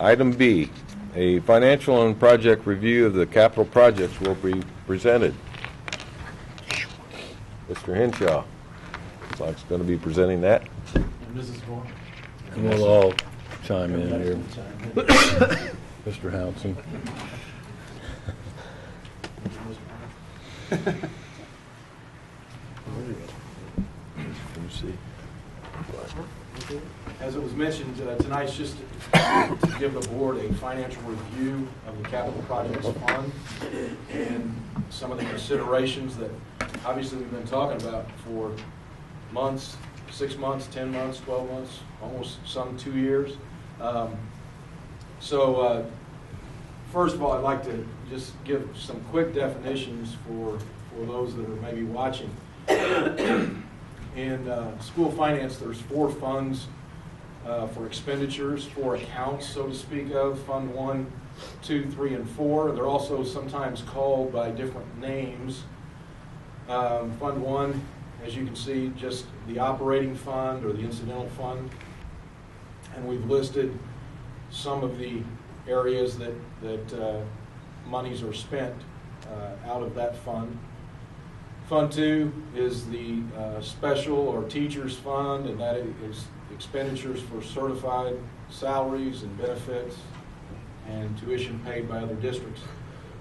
Item B, a financial and project review of the capital projects will be presented. Mr. Henshaw looks like he's going to be presenting that. And Mrs. Moore. And we'll all chime in here. Mr. Housen. As it was mentioned, tonight's just to give the board a financial review of the capital projects fund and some of the considerations that obviously we've been talking about for months, 6 months, 10 months, 12 months, almost some 2 years. First of all, I'd like to just give some quick definitions for those that are maybe watching. In school finance, there's 4 funds for expenditures, 4 accounts, so to speak of, Fund 1, 2, 3, and 4. They're also sometimes called by different names. Fund 1, as you can see, just the operating fund or the incidental fund. And we've listed some of the areas that monies are spent out of that fund. Fund 2 is the special or teachers fund, and that is expenditures for certified salaries and benefits and tuition paid by other districts.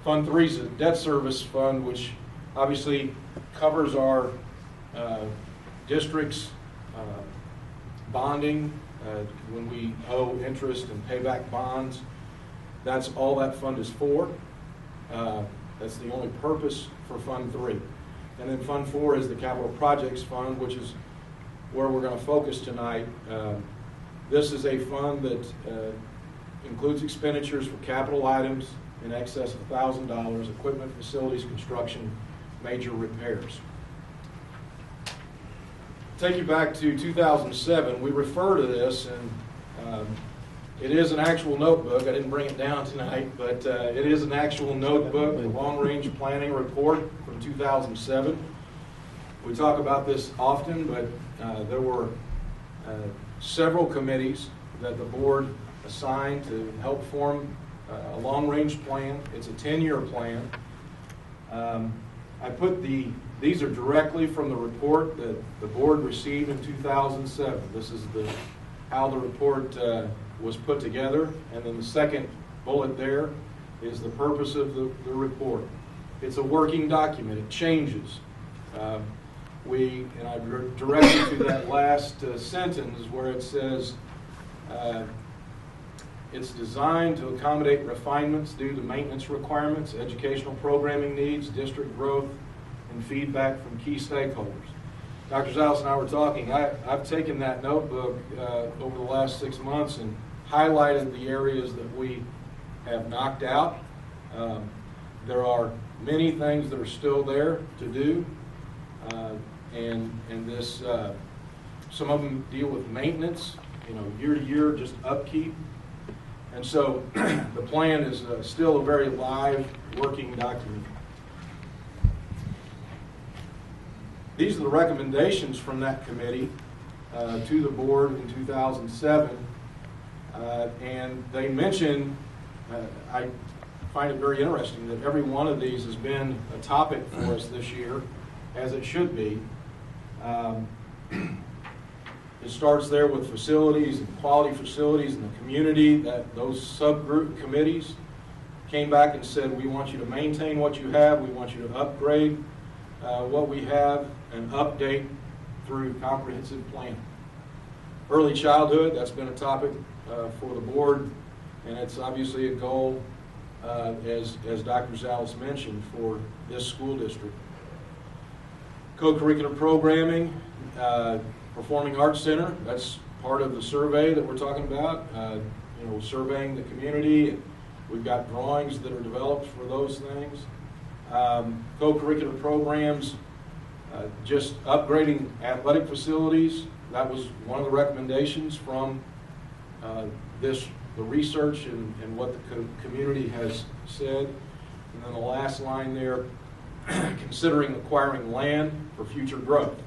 Fund 3 is a debt service fund, which obviously covers our district's bonding when we owe interest and pay back bonds. That's all that fund is for. That's the only purpose for Fund 3. And then Fund 4 is the Capital Projects Fund, which is where we're going to focus tonight. This is a fund that includes expenditures for capital items in excess of $1,000, equipment, facilities, construction, major repairs. Take you back to 2007. We refer to this, and it is an actual notebook. I didn't bring it down tonight, but it is an actual notebook, the long-range planning report from 2007. We talk about this often, but there were several committees that the board assigned to help form a long-range plan. It's a 10-year plan. I put these are directly from the report that the board received in 2007. This is how the report was put together, and then the second bullet there is the purpose of the report. It's a working document. It changes. And I direct you to that last sentence where it says it's designed to accommodate refinements due to maintenance requirements, educational programming needs, district growth, and feedback from key stakeholders. Dr. Zales and I were talking. I've taken that notebook over the last 6 months and highlighted the areas that we have knocked out. There are many things that are still there to do, and this some of them deal with maintenance, year to year, just upkeep. And so the plan is still a very live working document. These are the recommendations from that committee to the board in 2007. And they mention, I find it very interesting that every one of these has been a topic for us this year, as it should be. It starts there with facilities and quality facilities in the community. That those subgroup committees came back and said, we want you to maintain what you have, we want you to upgrade what we have, and update through comprehensive planning. Early childhood, that's been a topic for the board, and it's obviously a goal, as Dr. Zales mentioned, for this school district. Co-curricular programming, Performing Arts Center, that's part of the survey that we're talking about, surveying the community. We've got drawings that are developed for those things. Co-curricular programs, just upgrading athletic facilities. That was one of the recommendations from the research and what the community has said. And then the last line there, considering acquiring land for future growth.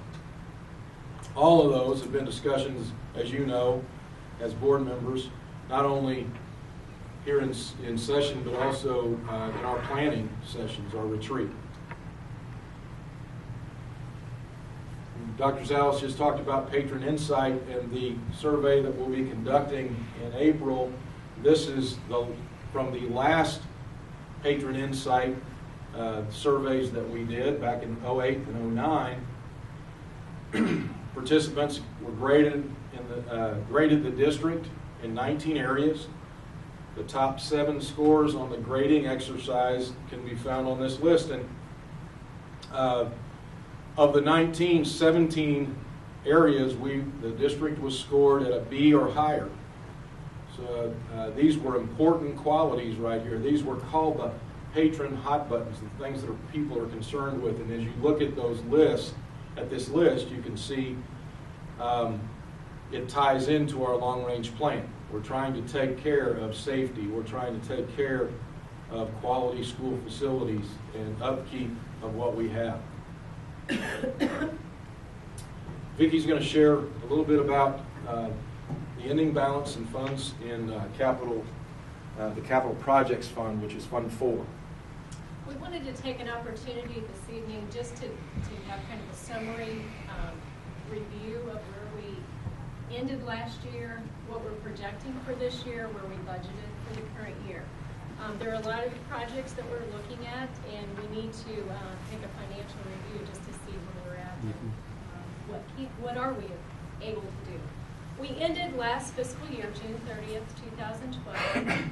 All of those have been discussions, as you know, as board members, not only here in session, but also in our planning sessions, our retreat. Dr. Zales just talked about patron insight and the survey that we'll be conducting in April. This is from the last patron insight surveys that we did back in 08 and 09. Participants were graded the district in 19 areas. The top 7 scores on the grading exercise can be found on this list. And of the 19, 17 areas, the district was scored at a B or higher. So these were important qualities right here. These were called the patron hot buttons, the things that people are concerned with. And as you look at those lists, you can see it ties into our long-range plan. We're trying to take care of safety. We're trying to take care of quality school facilities and upkeep of what we have. Vicki's going to share a little bit about the ending balance and funds in the capital projects fund, which is Fund 4. We wanted to take an opportunity this evening just to have kind of a summary review of where we ended last year, what we're projecting for this year, where we budgeted for the current year. There are a lot of projects that we're looking at, and we need to take a financial review just to see where we're at and what are we able to do. We ended last fiscal year, June 30th, 2012.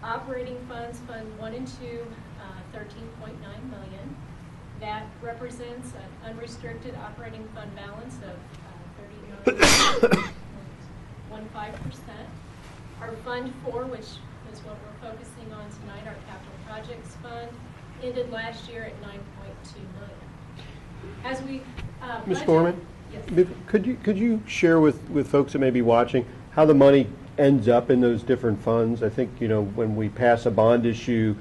Operating funds, Fund 1 and 2, $13.9 million. That represents an unrestricted operating fund balance of 39.15%. Our Fund 4, which is what we're focusing on tonight, our capital projects fund, ended last year at $9.2 million. As we Ms. Gorman, yes. could you share with folks that may be watching how the money ends up in those different funds? I think, when we pass a bond issue,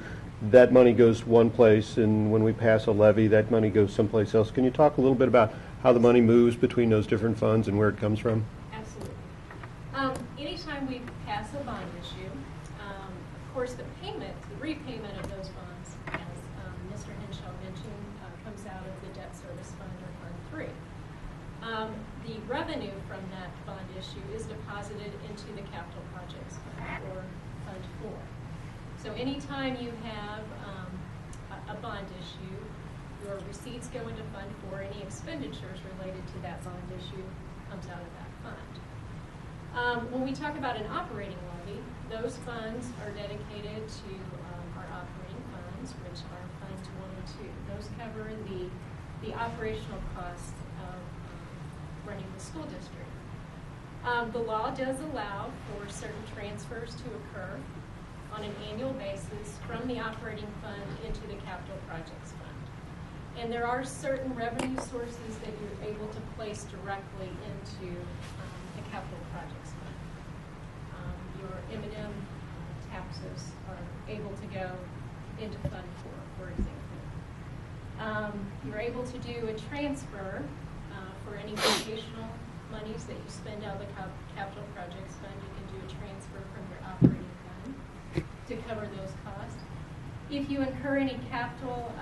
that money goes one place, and when we pass a levy, that money goes someplace else. Can you talk a little bit about how the money moves between those different funds and where it comes from? Absolutely. Anytime we pass a bond issue, of course, the repayment of those bonds, as Mr. Henshaw mentioned, comes out of the debt service fund or Fund 3. The revenue from that bond issue is deposited into the capital projects fund or Fund 4. So anytime you have a bond issue, your receipts go into Fund 4. Any expenditures related to that bond issue comes out of that fund. When we talk about an operating levy, those funds are dedicated to our operating funds, which are Funds 1 and 2. Those cover the operational costs of running the school district. The law does allow for certain transfers to occur on an annual basis from the operating fund into the capital projects fund. And there are certain revenue sources that you're able to place directly into the capital projects fund. Your M&M taxes are able to go into Fund 4, for example. You're able to do a transfer for any vocational monies that you spend out of the capital projects fund. You can do a transfer from your operating fund to cover those costs. If you incur any capital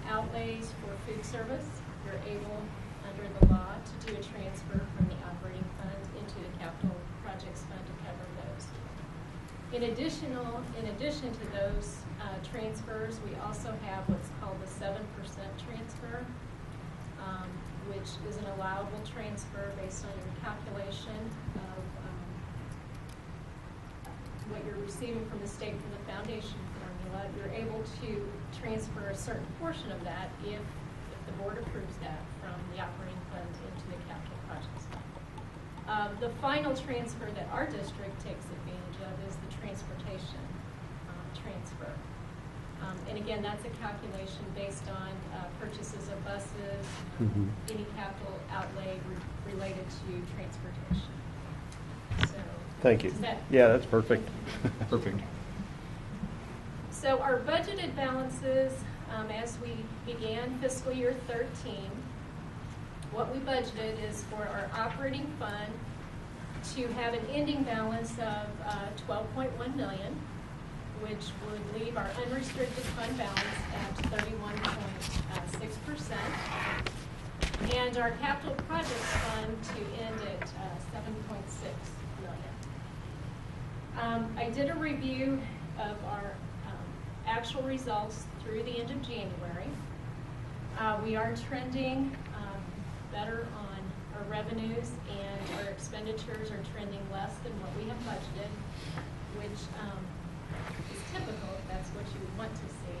outlays for food service, you're able, under the law, to do a transfer from the operating fund into the capital projects fund to cover those. In addition to those transfers, we also have what's called the 7% transfer, which is an allowable transfer based on your calculation of what you're receiving from the state from the foundation formula. You're able to transfer a certain portion of that if the board approves that from the operating fund into the capital projects fund. The final transfer that our district takes advantage of is the transportation transfer. And again, that's a calculation based on purchases of buses, any capital outlay related to transportation. So, Thank you. Yeah, that's perfect. Perfect. So our budgeted balances, as we began fiscal year 13, what we budgeted is for our operating fund to have an ending balance of 12.1 million, which would leave our unrestricted fund balance at 31.6%, and our capital projects fund to end at 7.6 million. I did a review of our actual results through the end of January. We are trending better on our revenues, and our expenditures are trending less than what we have budgeted, which is typical if that's what you would want to see.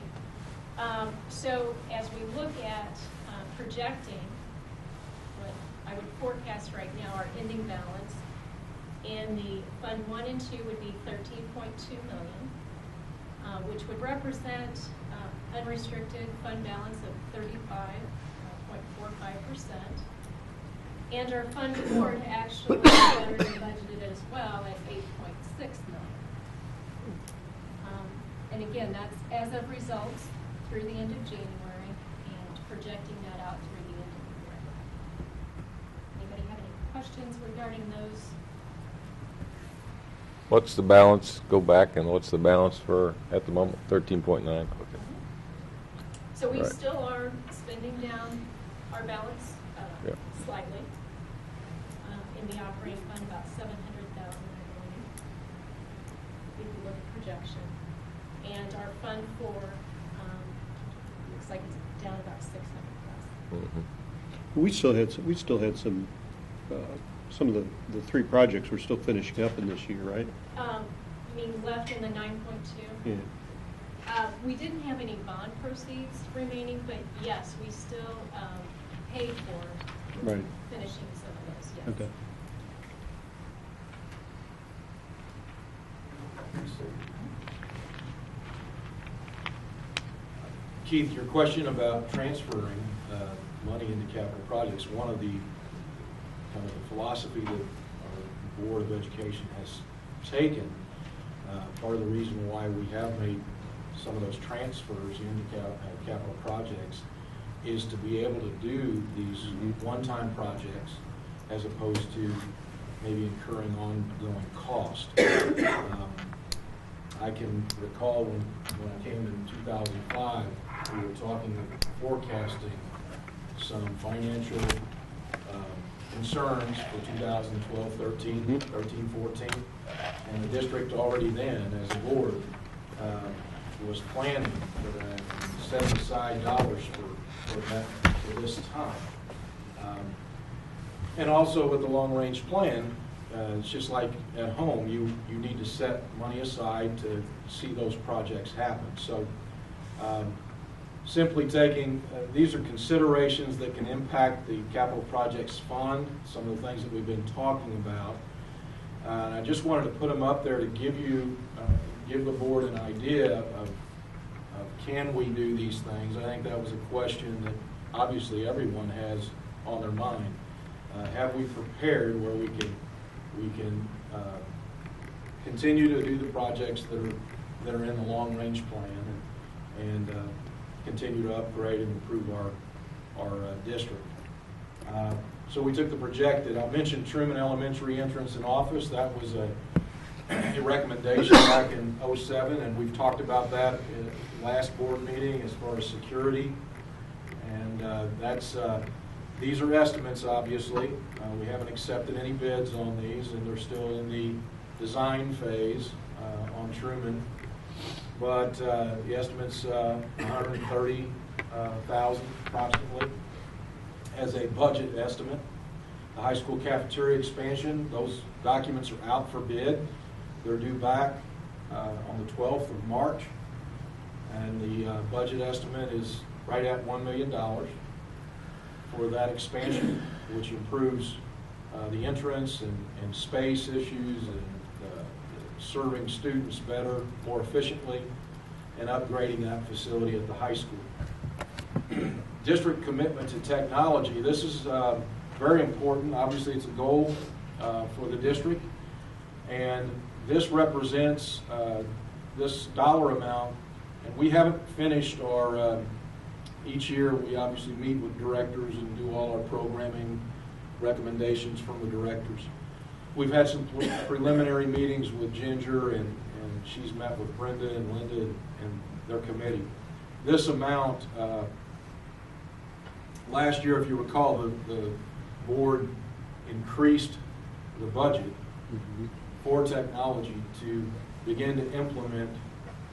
So as we look at projecting what I would forecast right now, our ending balance in the Fund 1 and 2 would be 13.2 million, which would represent unrestricted fund balance of 35.45%. And our Fund 4 actually better than budgeted as well at 8.6 million. And again, that's as of results through the end of January and projecting that out through the end of the year. Anybody have any questions regarding those? What's the balance, go back, and what's the balance for, at the moment, 13.9? Okay. So we Right. still are spending down our balance Yeah. slightly. In the operating fund, about 700,000, I believe, if you look at projection. And our Fund 4 looks like it's down about 600,000. Mhm. We still had some of the three projects we're still finishing up in this year, right? You mean left in the 9.2? Yeah. We didn't have any bond proceeds remaining, but yes, we still paid for Right. finishing some of those, yes. Okay. Keith, your question about transferring money into capital projects, one of the kind of the philosophy that our Board of Education has taken, part of the reason why we have made some of those transfers into capital projects is to be able to do these one-time projects as opposed to maybe incurring ongoing cost. I can recall when I came in 2005, we were talking, forecasting some financial concerns for 2012-13, 13-14, and the district already then, as a board, was planning for that, and setting aside dollars for this time. And also with the long-range plan, it's just like at home, you need to set money aside to see those projects happen. So simply taking, these are considerations that can impact the capital projects fund, some of the things that we've been talking about. And I just wanted to put them up there to give the board an idea of can we do these things. I think that was a question that obviously everyone has on their mind. Have we prepared where we can continue to do the projects that are in the long-range plan and continue to upgrade and improve our district. So we took the projected. I mentioned Truman Elementary entrance and office. That was a recommendation back in '07, and we've talked about that in the last board meeting as far as security. And these are estimates, obviously. We haven't accepted any bids on these, and they're still in the design phase on Truman. But the estimate's $130,000 approximately as a budget estimate. The high school cafeteria expansion, those documents are out for bid. They're due back on the 12th of March. And the budget estimate is right at $1 million for that expansion, which improves the entrance and space issues and serving students better, more efficiently, and upgrading that facility at the high school. District commitment to technology. This is very important. Obviously, it's a goal for the district, and this represents this dollar amount. And we haven't finished our, each year we obviously meet with directors and do all our programming recommendations from the directors. We've had some preliminary meetings with Ginger, and she's met with Brenda and Linda and their committee. This amount, last year, if you recall, the board increased the budget for technology to begin to implement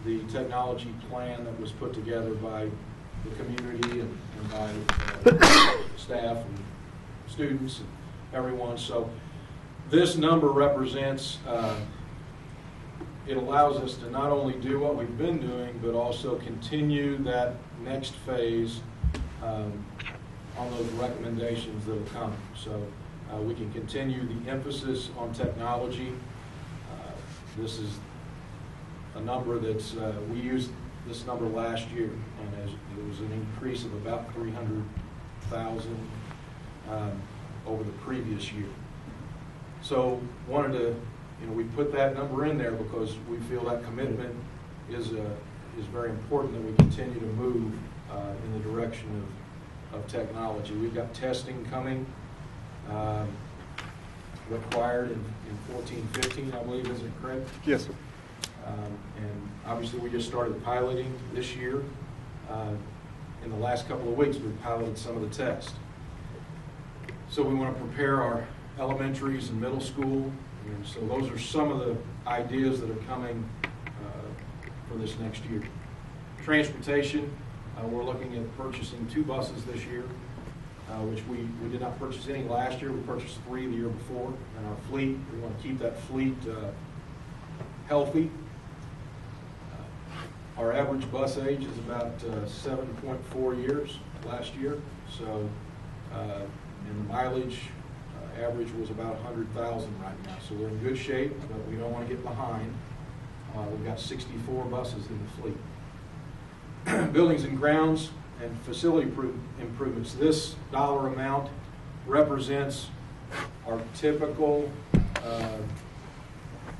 the technology plan that was put together by the community and by staff and students and everyone. So this number represents, it allows us to not only do what we've been doing, but also continue that next phase on those recommendations that will come. So we can continue the emphasis on technology. This is a number that's, we used this number last year, and it was an increase of about 300,000 over the previous year. So wanted to, we put that number in there because we feel that commitment is very important, that we continue to move in the direction of technology. We've got testing coming, required in 14-15, I believe, is it correct? Yes, sir. And obviously we just started piloting this year. In the last couple of weeks, we've piloted some of the tests. So we want to prepare our elementaries and middle school. And so those are some of the ideas that are coming for this next year. Transportation, we're looking at purchasing 2 buses this year, which we did not purchase any last year. We purchased 3 the year before. And our fleet, we want to keep that fleet healthy. Our average bus age is about 7.4 years last year. So, and the mileage average was about 100,000 right now. So we're in good shape, but we don't want to get behind. We've got 64 buses in the fleet. Buildings and grounds and facility improvements. This dollar amount represents our typical,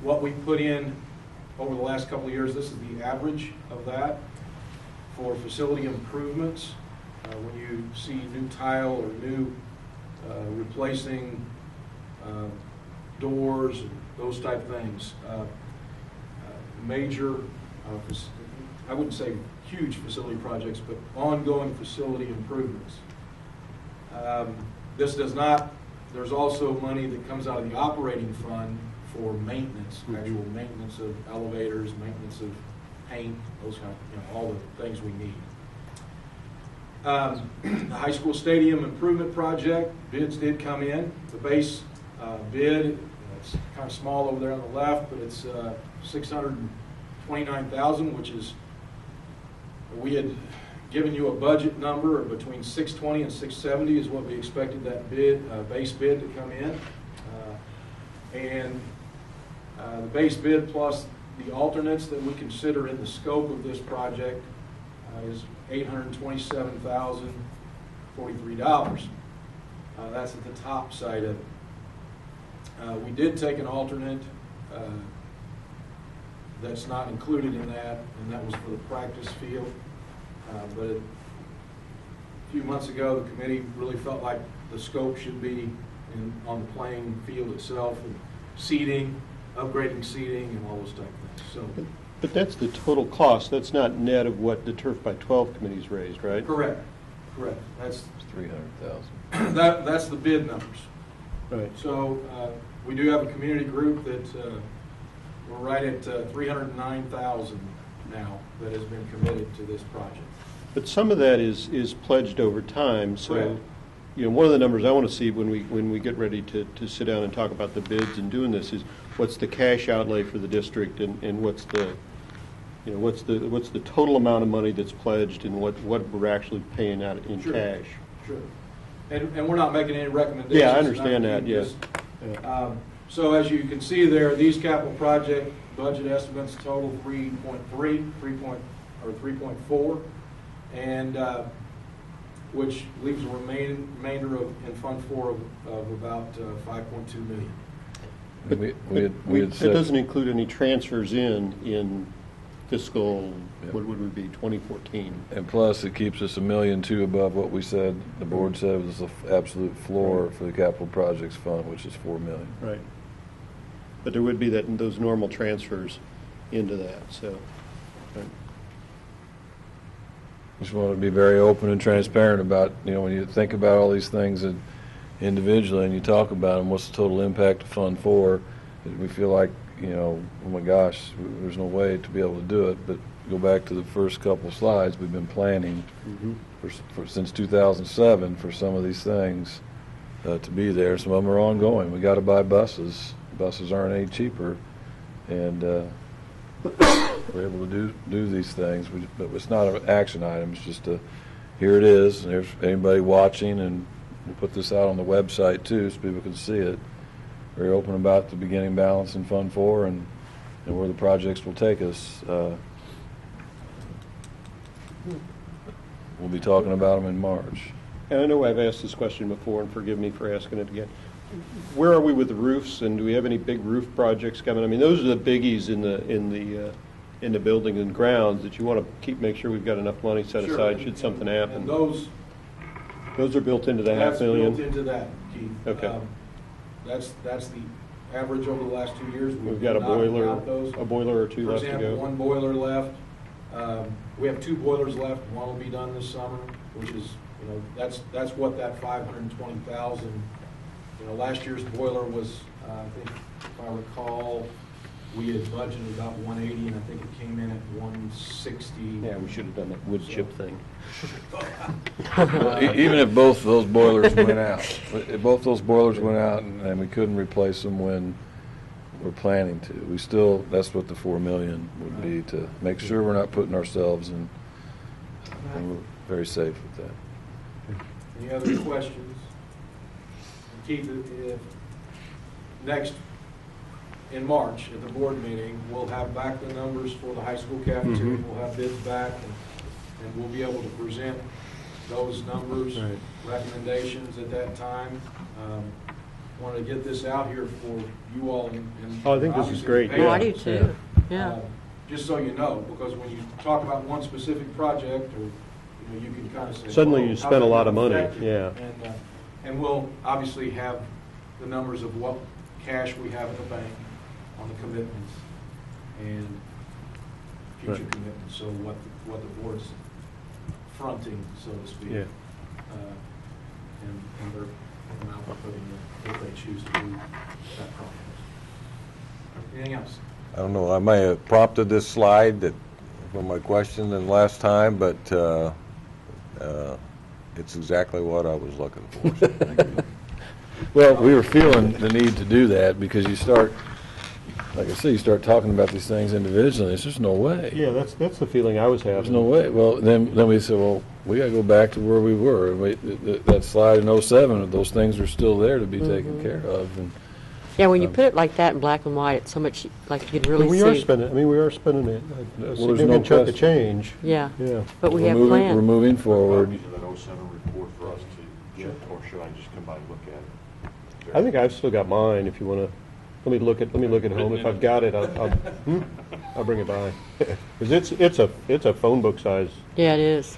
what we put in over the last couple of years. This is the average of that for facility improvements. When you see new tile or new replacing doors and those type things, major, I wouldn't say huge facility projects, but ongoing facility improvements. This does not, there's also money that comes out of the operating fund for maintenance, actual maintenance of elevators, maintenance of paint, those kind of, all the things we need. The high school stadium improvement project, bids did come in. The base bid, it's kind of small over there on the left, but it's $629,000, which is, we had given you a budget number of between $620 and $670 is what we expected that bid, base bid to come in. And the base bid plus the alternates that we consider in the scope of this project is $827,043. That's at the top side of it. We did take an alternate that's not included in that, and that was for the practice field. But a few months ago, the committee really felt like the scope should be on the playing field itself, and seating, upgrading seating, and all those type of things. So, But that's the total cost. That's not net of what the Turf by 12 committee's raised, right? correct. That's 300,000. that's the bid numbers. Right. So we do have a community group that we're right at 309,000 now that has been committed to this project. But some of that is pledged over time, so, Correct. One of the numbers I want to see when we get ready to sit down and talk about the bids and doing this is what's the cash outlay for the district, and what's the total amount of money that's pledged, and what we're actually paying out in Sure. cash. Sure. And we're not making any recommendations. Yeah, I understand that, We yes. just, so as you can see there, these capital project budget estimates total 3.4, and which leaves a remainder in Fund 4 of about 5.2 million. We had That said, doesn't include any transfers in fiscal, Yeah. what would it be, 2014? and plus it keeps us $1.2 million above what we said, the board said was the absolute floor for the capital projects fund, which is $4 million. Right. but there would be those normal transfers into that, so. Just want to be very open and transparent about, when you think about all these things individually and you talk about them, what's the total impact of Fund 4? We feel like, oh my gosh, there's no way to be able to do it. But go back to the first couple of slides, we've been planning since 2007 for some of these things to be there. Some of them are ongoing. We got to buy buses. Buses aren't any cheaper, and we're able to do these things. But it's not an action item. It's just here it is. And there's anybody watching, and we'll put this out on the website too, so people can see it. Very open about the beginning balance in Fund 4 and where the projects will take us. We'll be talking about them in March. And I know I've asked this question before, and forgive me for asking it again. Where are we with the roofs, and do we have any big roof projects coming? I mean, those are the biggies in the building and grounds that you want to make sure we've got enough money set aside should something happen. And those are built into the that's $500,000? built into that, Keith. Okay. That's the average over the last 2 years. We've got a knocked boiler out those. or two For left to example, go. one boiler left. We have 2 boilers left. One will be done this summer, which is, that's what that 520,000. Last year's boiler was, I think, if I recall, we had budgeted about 180, and I think it came in at 160. Yeah, we should have done that wood chip thing. Well, even if both those boilers went out, and we couldn't replace them when we're planning to, that's what the $4 million would be, to make sure we're not putting ourselves in, and we're very safe with that. Any other questions? Keith, if next, in March, at the board meeting, we'll have back the numbers for the high school cafeteria. We'll have bids back, and we'll be able to present those numbers, recommendations at that time. Wanted to get this out here for you all. And I think this is great. Oh, I do too. Yeah. Just so you know, because when you talk about one specific project, or you can kind of say, Suddenly you how spend a did lot that of money, affect you? yeah. And we'll obviously have the numbers of what cash we have in the bank on the commitments and future commitments, so what the board's fronting, so to speak. Yeah. And their amount we're putting in, if they choose to do that process. Anything else? I don't know, I may have prompted this slide for my question than last time, but it's exactly what I was looking for. So thank you. Well, we were feeling the need to do that because you start, like I said, you start talking about these things individually. There's just no way. Yeah, that's the feeling I was having. There's no way. Well, then we said, well, we got to go back to where we were. That slide in 07, those things are still there to be taken care of. And Yeah, when you put it like that in black and white, it's so much, like you can really we see. are spending. I mean, we are spending a there's significant no chunk of question. change. Yeah, Yeah. but we we're have moving, plans. We're moving forward. Copies of that 07 report for us to get, or should I just come by and look at it? I think I've still got mine. If you want to, let me look at home. If I've got it, I'll bring it by. Because it's a phone book size. Yeah, it is.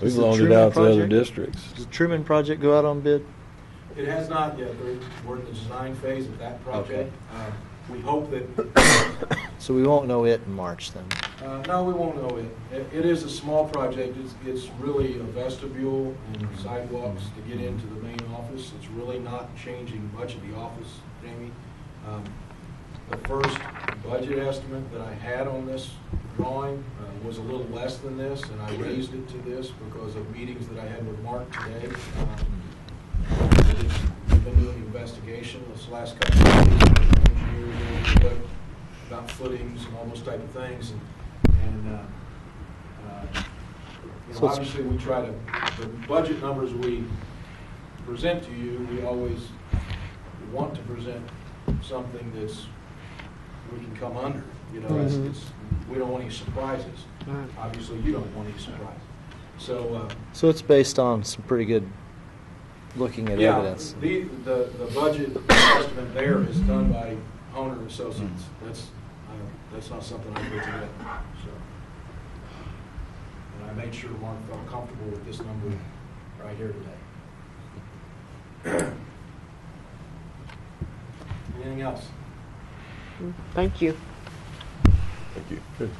We've the loaned it Truman out to other project? districts. Does the Truman project go out on bid? It has not yet. We're in the design phase of that project. We hope that, So we won't know it in March then. no, we won't know it. It is a small project. It's really a vestibule and sidewalks to get into the main office. It's really not changing much of the office, Jamie. The first budget estimate that I had on this drawing was a little less than this, and I raised it to this because of meetings that I had with Mark today. We've been doing investigation this last couple of weeks, engineers about footings and all those type of things, and So it's- obviously we try to, the budget numbers we present to you, we always want to present something that's, we can come under, we don't want any surprises. Right. Obviously, you don't want any surprises. So, So it's based on some pretty good looking at yeah, evidence. the budget estimate there is done by Honer and Associates. That's not something I put together, so. And I made sure Mark felt comfortable with this number right here today. Anything else? Thank you. Thank you. Good.